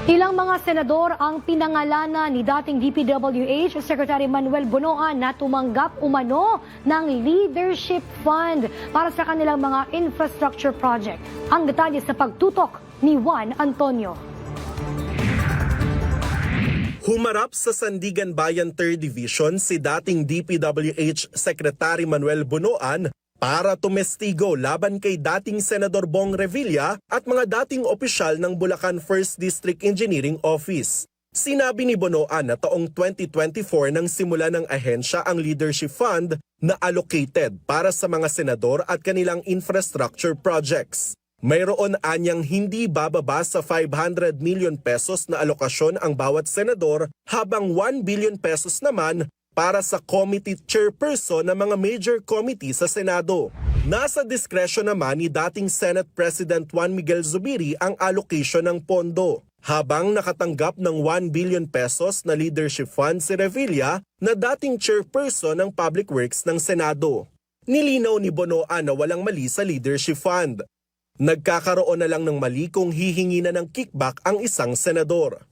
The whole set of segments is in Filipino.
Ilang mga senador ang pinangalanan ni dating DPWH Secretary Manuel Bonoan na tumanggap umano ng Leadership Fund para sa kanilang mga infrastructure project. Ang detalye sa pagtutok ni Juan Antonio. Humarap sa Sandigan Bayan 3rd Division si dating DPWH Secretary Manuel Bonoan para tumestigo laban kay dating Senador Bong Revilla at mga dating opisyal ng Bulacan 1st District Engineering Office. Sinabi ni Bonoan na taong 2024 nang simula ng ahensya ang Leadership Fund na allocated para sa mga senador at kanilang infrastructure projects. Mayroon anyang hindi bababa sa 500 million pesos na alokasyon ang bawat senador habang 1 billion pesos naman para sa committee chairperson ng mga major committee sa Senado. Nasa diskresyon naman ni dating Senate President Juan Miguel Zubiri ang allocation ng pondo. Habang nakatanggap ng 1 billion pesos na leadership fund si Revilla na dating chairperson ng Public Works ng Senado. Nilinaw ni Bonoan na walang mali sa leadership fund. Nagkakaroon na lang ng mali kung hihingi na ng kickback ang isang senador.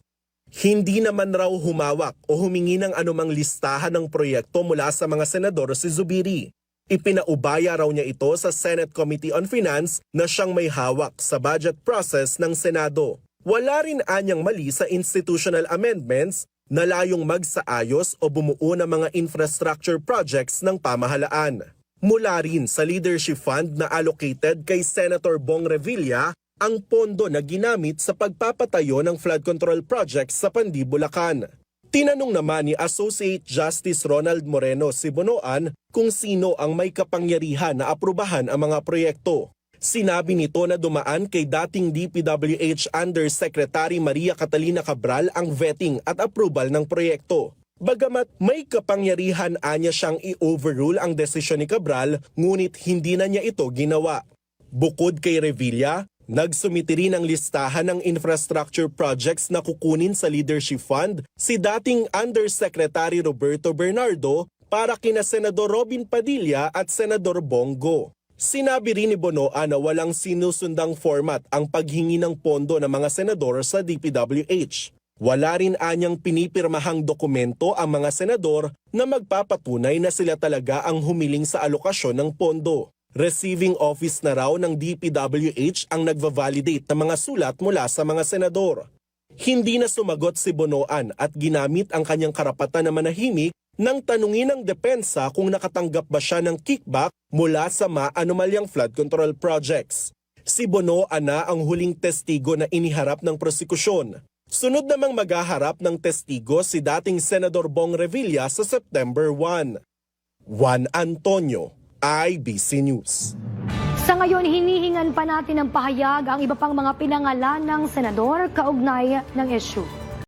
Hindi naman raw humawak o humingi ng anumang listahan ng proyekto mula sa mga senador si Zubiri. Ipinaubaya raw niya ito sa Senate Committee on Finance na siyang may hawak sa budget process ng Senado. Wala rin anyang mali sa institutional amendments na layong magsaayos o bumuo ng mga infrastructure projects ng pamahalaan. Mula rin sa Leadership Fund na allocated kay Senator Bong Revilla ang pondo na ginamit sa pagpapatayo ng flood control projects sa Pandi, Bulacan. Tinanong naman ni Associate Justice Ronald Moreno si Bonoan kung sino ang may kapangyarihan na aprubahan ang mga proyekto. Sinabi nito na dumaan kay dating DPWH Undersecretary Maria Catalina Cabral ang vetting at approval ng proyekto. Bagamat may kapangyarihan anya siyang i-overrule ang desisyon ni Cabral, ngunit hindi na niya ito ginawa. Bukod kay Revilla, nagsumiti rin ang listahan ng infrastructure projects na kukunin sa Leadership Fund si dating Undersecretary Roberto Bernardo para kina Senador Robin Padilla at Senador Bongo. Sinabi rin ni Bonoan na walang sinusundang format ang paghingi ng pondo ng mga senador sa DPWH. Wala rin anyang pinipirmahang dokumento ang mga senador na magpapatunay na sila talaga ang humiling sa alokasyon ng pondo. Receiving office na raw ng DPWH ang nagva-validate ng mga sulat mula sa mga senador. Hindi na sumagot si Bonoan at ginamit ang kanyang karapatan na manahimik nang tanungin ng depensa kung nakatanggap ba siya ng kickback mula sa maanumalyang flood control projects. Si Bonoan na ang huling testigo na iniharap ng prosekusyon. Sunod namang maghaharap ng testigo si dating Senador Bong Revilla sa September 1. Juan Antonio, IBC News. Sa ngayon, hinihingan pa natin ng pahayag ang iba pang mga pinangalan ng senador kaugnay ng issue.